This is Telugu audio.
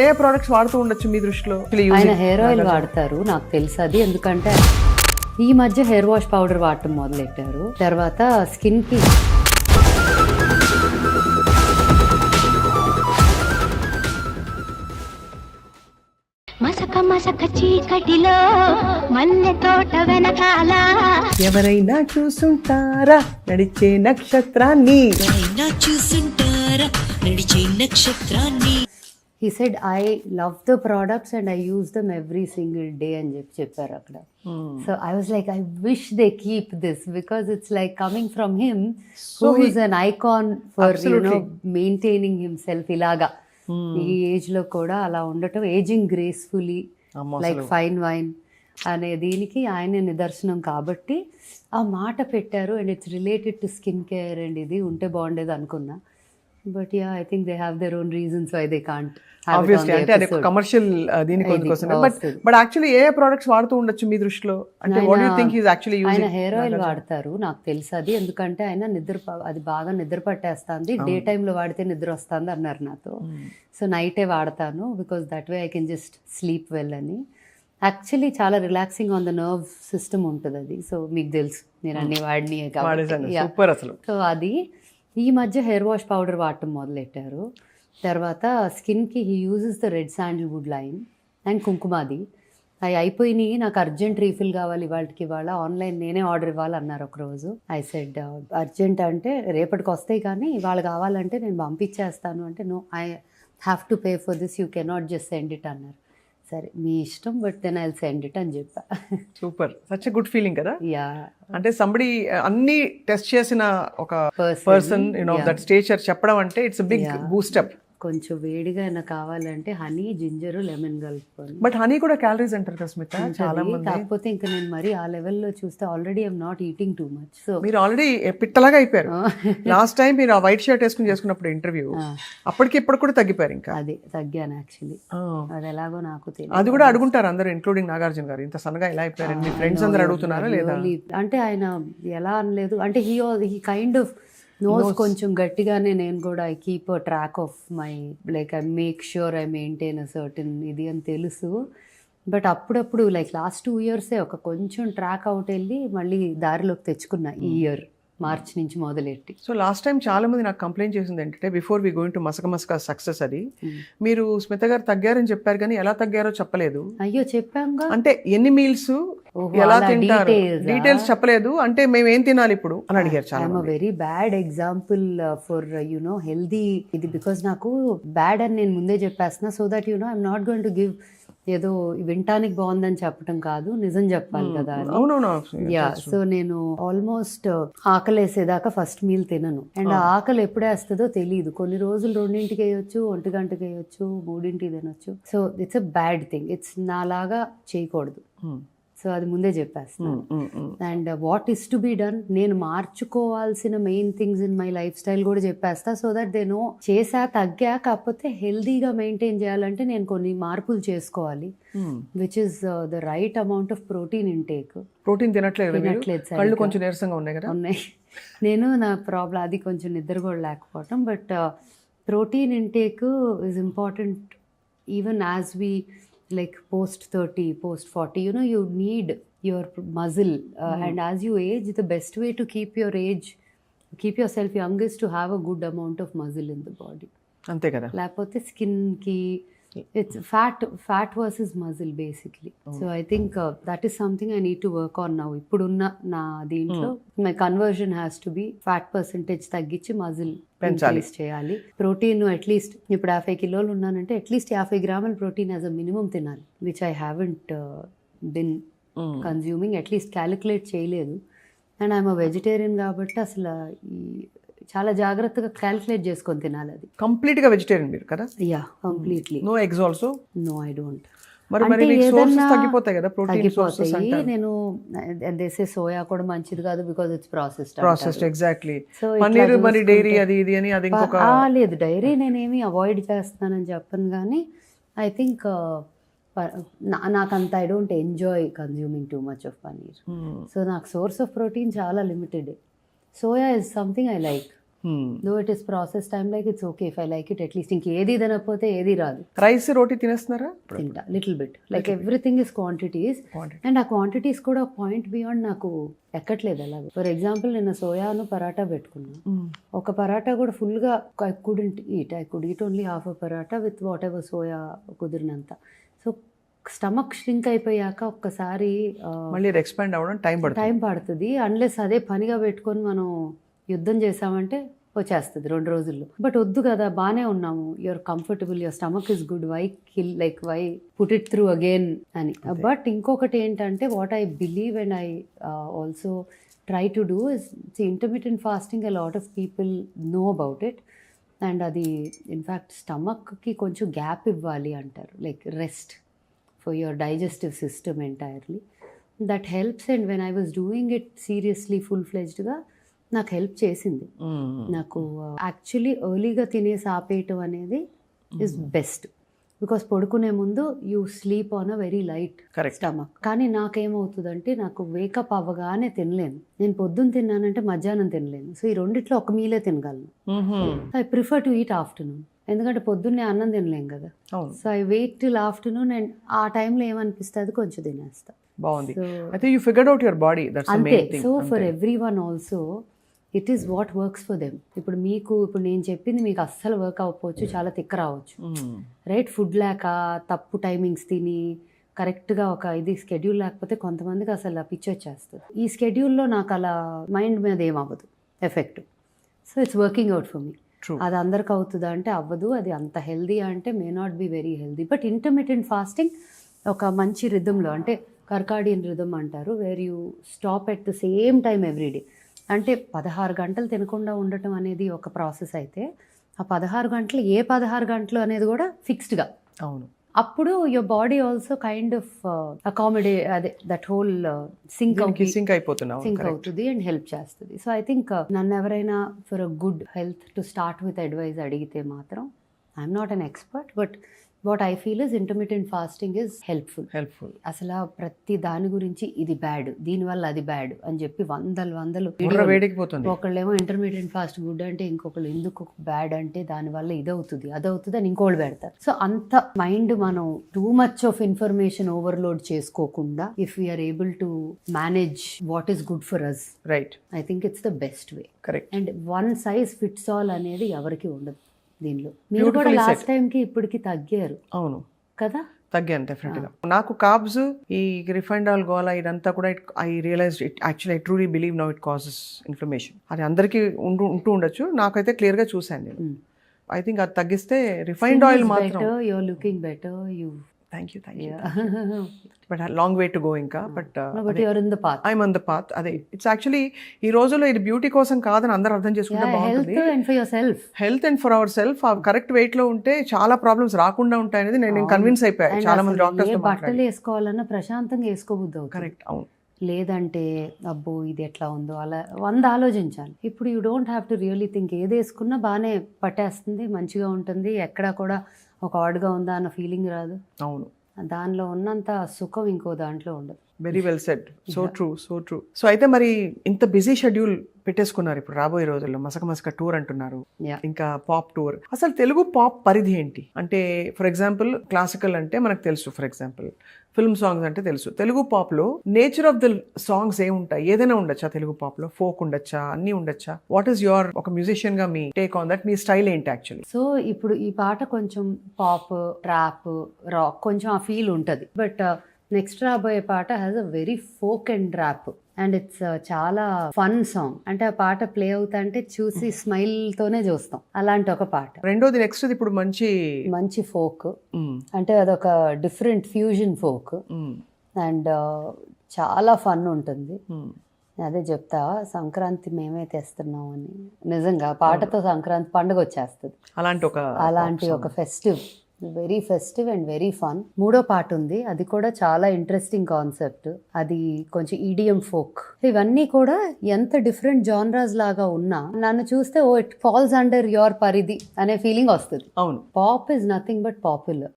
ఏ ప్రొడక్ట్స్ వాడుతూ ఉండొచ్చు మీ దృష్టిలో? ఆయన హెయిర్ ఆయిల్ వాడతారు, నాకు తెలుసు అది. ఎందుకంటే ఈ మధ్య హెయిర్ వాష్ పౌడర్ వాడటం మొదలెట్టారు. తర్వాత స్కిన్ కి మసక మసక చీకటిలో మల్లె తోట వెనకాల ఎవరైనా చూసుంటారా నడిచే నక్షత్రాన్ని? చూసుంటారా నడిచే నక్షత్రాన్ని. he said I love the products and I use them every single day అని చెప్పారు అక్కడ. So I was like, I wish they keep this because it's like coming from him, who is an icon for maintaining himself ఇలాగా ఈ ఏజ్ లో కూడా అలా ఉండటం, ageing gracefully like fine wine అనే దీనికి ఆయన నిదర్శనం. కాబట్టి ఆ మాట పెట్టారు and it's related to skin care and ఇది ఉంటే బాగుండేది అనుకున్నా. But yeah, I think they have their own reasons why they can't. Obviously అంటే అది కమర్షియల్ దీనికోసం. బట్ యాక్చువల్లీ ఏ ప్రొడక్ట్స్ వాడుతూ ఉండొచ్చు మీ దృష్టిలో? అంటే what you think his actually using? ఆయన హెయిర్ ఆయిల్ వాడతారు, నాకు తెలుసు అది. ఎందుకంటే ఆయన అది బాగా నిద్ర పట్టేస్తుంది, డే టైంలో వాడితే నిద్ర వస్తుంది అన్నారు నాతో. సో నైటే వాడతాను because that way I can just sleep well అని. యాక్చువల్లీ చాలా relaxing on the nerve system ఉంటుంది అది. సో మీకు తెలుసు నేను అన్ని వాడిని కాబట్టి. సో అది ఈ మధ్య హెయిర్ వాష్ పౌడర్ వాడటం మొదలెట్టారు. తర్వాత స్కిన్కి he uses the red Sandalwood line and Kumkumadi. అవి అయిపోయినాయి, నాకు అర్జెంట్ రీఫిల్ కావాలి ఇవాళ ఆన్లైన్ నేనే ఆర్డర్ ఇవ్వాలన్నారు ఒకరోజు. ఐ సెడ్ అర్జెంట్ అంటే రేపటికి వస్తాయి కానీ ఇవాళ కావాలంటే నేను పంపించేస్తాను అంటే, no I have to pay for this, you cannot just send it అన్నారు. సరే మీ ఇష్టం, but then I will send it అని చెప్పా. Super, such a good feeling కదా. యా, అంటే సంబడి అన్ని టెస్ట్ చేసిన ఒక పర్సన్ దట్ స్టేచర్ చెప్పడం అంటే ఇట్స్ బిగ్ బూస్ట్ అప్. కొంచెం వేడిగా అయినా కావాలంటే హనీ, జింజర్, లెమన్ కలుపుకోండి. బట్ హనీ కూడా క్యాలరీస్ అంటారు కదా స్మిత చాలా మంది. కాకపోతే ఇంకా నేను మరి ఆ లెవెల్లో చూస్తే already I'm not eating too much. So మీరు ఆల్రెడీ పిట్టలాగా అయిపోయారు. లాస్ట్ టైం మీరు ఆ వైట్ షర్ట్ వేసుకుని చేసుకున్నప్పుడు ఇంటర్వ్యూ, అప్పటికి ఇప్పుడు కూడా తగ్గిపోయారు. ఇంకా అదే తగ్గాను యాక్చువల్లీ. అది ఎలాగో నాకు తెలియదు. అది కూడా అడుగుంటారు అందరూ, ఇంక్లూడింగ్ నాగార్జున గారు, ఇంత సన్నగా ఎలా అయిపోయారు మీ ఫ్రెండ్స్ అందరూ అడుగుతున్నారా లేదా? అంటే ఆయన ఎలా అనలేదు, అంటే హీ కైండ్ ఆఫ్ నోస్ కొంచెం గట్టిగానే. నేను కూడా I keep a track of my like I make sure I maintain a certain ఇది అని తెలుసు. బట్ అప్పుడప్పుడు లైక్ లాస్ట్ 2 years ఒక కొంచెం ట్రాక్ అవుట్ వెళ్ళి మళ్ళీ దారిలోకి తెచ్చుకున్నా ఈ ఇయర్ మార్చ్ నుంచి మొదలెట్టి. సో లాస్ట్ టైం చాలా మంది నాకు కంప్లైంట్ చేసింది ఏంటంటే, బిఫోర్ వి గోయింగ్ టు మసక సక్సెస్, అది మీరు స్మిత గారు తగ్గారని చెప్పారు కానీ ఎలా తగ్గారో చెప్పలేదు. అయ్యో చెప్పాంగా, అంటే ఎన్ని మీల్స్ ఎలా తింటారు డీటెయిల్స్ చెప్పలేదు. అంటే మేము ఏం తినాలి ఇప్పుడు అని అడిగారు చాలా. I'm very bad example for healthy ఇది, బికాస్ నాకు బ్యాడ్ అని నేను ముందే చెప్పేస్తున్నా. So that I'm not going to give ఏదో వింటానికి బాగుందని చెప్పడం కాదు, నిజం చెప్పాలి కదా. యా, సో నేను ఆల్మోస్ట్ ఆకలి వేసేదాకా ఫస్ట్ మీల్ తినను. అండ్ ఆ ఆకలి ఎప్పుడు వేస్తుందో తెలియదు. కొన్ని రోజులు 2ంటికి వేయొచ్చు, 1 గంటకి వేయొచ్చు, 3ంటికి తినొచ్చు. So it's a bad thing, it's నాలాగా చేయకూడదు. సో అది ముందే చెప్పేస్తాను. And what is to be done, నేను మార్చుకోవాల్సిన main things in my lifestyle కూడా చెప్పేస్తా. సో దట్ దే నో చేసా తగ్గా, కాకపోతే హెల్దీగా మెయింటైన్ చేయాలంటే నేను కొన్ని మార్పులు చేసుకోవాలి, which is the right amount of protein intake. Protein తినట్లేదు, కొంచెం నీరసంగా ఉన్నాయి. నేను నా ప్రాబ్లం అది, కొంచెం నిద్ర కూడా లేకపోవటం. But protein intake is important even as we like post 30, post 40, you need your muscle and as you age, the best way to keep yourself young is to have a good amount of muscle in the body. అంతే కదా, లేకపోతే స్కిన్ కి it's fat versus muscle basically. So I think that is something I need to work on now. ఇప్పుడున్న నా దీంట్లో my conversion has to be fat percentage తగ్గించి మజిల్ ఇంక్రీజ్ చేయాలి. ప్రోటీన్ అట్లీస్ట్ ఇప్పుడు 50 కిలోలు ఉన్నానంటే అట్లీస్ట్ 50 గ్రాముల ప్రోటీన్ యాజ్ అ మినిమం తినాలి, which I haven't been consuming, at least calculate చేయలేదు. అండ్ ఐఎమ్ అ వెజిటేరియన్ కాబట్టి అసలు చాలా జాగ్రత్తగా క్యాలిక్యులేట్ చేసుకొని తినాలి. అది కంప్లీట్ గా వెజిటేరియన్ మీరు కదా? Yeah, completely. No eggs also? No, I don't. తగ్గిపోతాయి. నేను దేశే సోయా కూడా మంచిది కాదు because it's processed. Exactly. Paneer మరి డైరీ అది ఇది అని అది ఇంకొక లేదు, డైరీ నేనేమి అవాయిడ్ చేస్తానని చెప్పను కానీ ఐ థింక్ నాకంత I don't enjoy consuming two much of paneer. So నాకు సోర్స్ ఆఫ్ ప్రోటీన్ చాలా limited. Soya is something I like. Though it is process time like it's okay if I like it at least ఇంకేది తినకపోతే ఏది రాదు. రైస్ రోటీ తినేస్తున్నారా? తింటా little bit, like everything is quantities. And ఆ క్వాంటిటీస్ కూడా పాయింట్ బియాండ్ నాకు ఎక్కట్లేదు అలాగే. ఫర్ ఎగ్జాంపుల్ నిన్న సోయాను పరాటా పెట్టుకున్నాను. ఒక పరాటా కూడా ఫుల్గా I could eat only half a paratha with whatever soya కుదిరినంత. సో స్టమక్ ష్రింక్ అయిపోయాక ఒక్కసారి మళ్ళీ ఎక్స్పాండ్ అవ్వడం టైం పడుతుంది. అన్లెస్ అదే పనిగా పెట్టుకొని మనం యుద్ధం చేసామంటే వచ్చేస్తుంది 2 రోజుల్లో. బట్ వద్దు కదా, బాగానే ఉన్నాము, you're comfortable, your stomach is good, why kill, like why put it through again అని. బట్ ఇంకొకటి ఏంటంటే what I believe and I also try to do is intermediate fasting. A lot of people know about it and అది ఇన్ఫ్యాక్ట్ స్టమక్కి కొంచెం గ్యాప్ ఇవ్వాలి అంటారు, like rest for your digestive system entirely. That helps, and when I was doing it seriously full-fledged గా నాకు హెల్ప్ చేసింది. నాకు యాక్చువల్లీ ఎర్లీగా తినేసి ఆపేయటం అనేది ఇస్ బెస్ట్, బికాస్ పడుకునే ముందు you sleep on a very light stomach. కానీ నాకేమవుతుందంటే నాకు వేకప్ అవ్వగానే తినలేను. నేను పొద్దున్న తిన్నానంటే మధ్యాహ్నం తినలేను. సో ఈ రెండిట్లో ఒక మీలే తినగలను. I prefer to eat afternoon, ఎందుకంటే పొద్దున్నే అన్నం తినలేం కదా. So I wait till afternoon and ఆ టైంలో ఏమనిపిస్తుంది కొంచెం తినేస్తా. బాగుంది. అయితే you figured out your body, that's the main thing. So for everyone also it is what works for them. ఇప్పుడు నేను చెప్పింది మీకు అస్సలు వర్క్ అవ్వకపోవచ్చు, చాలా తిక్క రావచ్చు, రైట్? ఫుడ్ లేక తప్పు టైమింగ్స్ తిని కరెక్ట్గా ఒక ఇది స్కెడ్యూల్ లేకపోతే కొంతమందికి అసలు పిచ్చి వచ్చేస్తుంది. ఈ స్కెడ్యూల్లో నాకు అలా మైండ్ మీద ఏమవ్వదు effect. So it's working out for me. అది అందరికి అవుతుందా అంటే అవ్వదు. అది అంత హెల్దీ అంటే may not be very healthy. But intermediate fasting ఒక మంచి రిథంలో, అంటే కర్కాడియన్ రిథమ్ అంటారు, where you stop at the same time everyday. అంటే 16 గంటలు తినకుండా ఉండటం అనేది ఒక ప్రాసెస్ అయితే, ఆ 16 గంటలు ఏ 16 గంటలు అనేది కూడా ఫిక్స్డ్గా. అవును. అప్పుడు your body also kind of అదే దట్ హోల్ సింక్ అవుతుంది అండ్ హెల్ప్ చేస్తుంది. సో ఐ థింక్ నన్ను ఎవరైనా for a good health to start with advice అడిగితే మాత్రం I'm not an expert, but what I feel is intermediate fasting is helpful. అసలు ప్రతి దాని గురించి ఇది బ్యాడ్, దీనివల్ల అది బ్యాడ్ అని చెప్పి వందలు ఒకళ్ళేమో ఇంటర్మీడియట్ ఫాస్ట్ గుడ్ అంటే, ఇంకొకళ్ళు ఎందుకు బ్యాడ్ అంటే దానివల్ల ఇదవుతుంది అదవుతుంది అని ఇంకోళ్ళు పెడతారు. సో అంత మైండ్ మనం too much of information overload చేసుకోకుండా if we are able to manage what is good for us, right, I think it's the best way. Correct. And one size fits all అనేది ఎవరికి ఉండదు దీనిలో. మీరు కూడా లాస్ట్ టైంకి ఇప్పటికి తగ్గారు. అవును కదా, తగ్గాను డెఫినెట్గా. నాకు కార్బ్స్, ఈ రిఫైన్డ్ ఆయిల్ గోలా ఇదంతా కూడా I realize it actually I truly believe now it causes inflammation. అది అందరికీ ఉంటూ ఉండొచ్చు, నాకైతే క్లియర్గా చూశాను నేను. ఐ థింక్ అది తగ్గిస్తే రిఫైన్డ్ ఆయిల్ మాత్రం. You are looking better. Thank you. But long way to go ఇంకా. But I'm on the path. అదే ఇట్స్ యాక్చువల్లీ ఈ రోజుల్లో ఇది బ్యూటీ కోసం కాదని అందరూ అర్థం చేసుకుంటే బాగుంటుంది. Health and for our self ఆ కరెక్ట్ వెయిట్ లో ఉంటే చాలా ప్రాబ్లమ్స్ రాకుండా ఉంటాయి అనేది నేను కన్విన్స్ అయిపోయాను. చాలా మంది డాక్టర్స్ బట్టలు వేసుకోవాలన్నా ప్రశాంతంగా వేసుకోబుద్దు. కరెక్ట్, అవును. లేదంటే అబ్బో ఇది ఎట్లా ఉందో అలా 100 ఆలోచించాలి. ఇప్పుడు you don't have to really think. ఏది వేసుకున్నా బాగానే పట్టేస్తుంది, మంచిగా ఉంటుంది, ఎక్కడా కూడా ఒక ఆడ్గా ఉందా అన్న ఫీలింగ్ రాదు. అవును, దానిలో ఉన్నంత సుఖం ఇంకో దాంట్లో ఉండదు. Very well said. So true. So అయితే మరి ఇంత బిజీ షెడ్యూల్ పెట్టేసుకున్నారు ఇప్పుడు రాబోయే రోజుల్లో. మసక టూర్ అంటున్నారు, ఇంకా పాప్ టూర్. అసలు తెలుగు పాప్ పరిధి ఏంటి? అంటే ఫర్ ఎగ్జాంపుల్ క్లాసికల్ అంటే మనకు తెలుసు, ఫర్ ఎగ్జాంపుల్ ఫిల్మ్ సాంగ్స్ అంటే తెలుసు. తెలుగు పాప్ లో నేచర్ ఆఫ్ ద సాంగ్స్ ఏముంటాయి? ఏదైనా ఉండొచ్చా తెలుగు పాప్ లో? ఫోక్ ఉండొచ్చా? అన్ని ఉండొచ్చా? వాట్ ఈస్ యువర్, ఒక మ్యూజిషియన్ గా me take on that? Me style ఏంటి యాక్చువల్లీ? సో ఇప్పుడు ఈ పాట కొంచెం పాప్, ట్రాప్, రాక్ కొంచెం ఆ ఫీల్ ఉంటుంది. బట్ నెక్స్ట్ రాబోయే పాట has a very folk and rap and it's చాలా ఫన్ సాంగ్. అంటే ఆ పాట ప్లే అవుతా అంటే చూసి స్మైల్ తోనే చూస్తాం, అలాంటి ఒక పాట. రెండోది నెక్స్ట్ ఇప్పుడు మంచి ఫోక్, అంటే అదొక డిఫరెంట్ ఫ్యూజన్ ఫోక్ అండ్ చాలా ఫన్ ఉంటుంది. అదే చెప్తా, సంక్రాంతి మేమే తెస్తున్నాం అని. నిజంగా పాటతో సంక్రాంతి పండుగ వచ్చేస్తుంది. అలాంటి ఒక festive, very festive and very fun. 3వ పాట ఉంది, అది కూడా చాలా ఇంట్రెస్టింగ్ కాన్సెప్ట్. అది కొంచెం ఈడియం ఫోక్. ఇవన్నీ కూడా ఎంత డిఫరెంట్ జానరాస్ లాగా ఉన్నా నన్ను చూస్తే ఇట్ ఫాల్స్ అండర్ యువర్ పరిధి అనే ఫీలింగ్ వస్తుంది. అవును, pop is nothing but popular.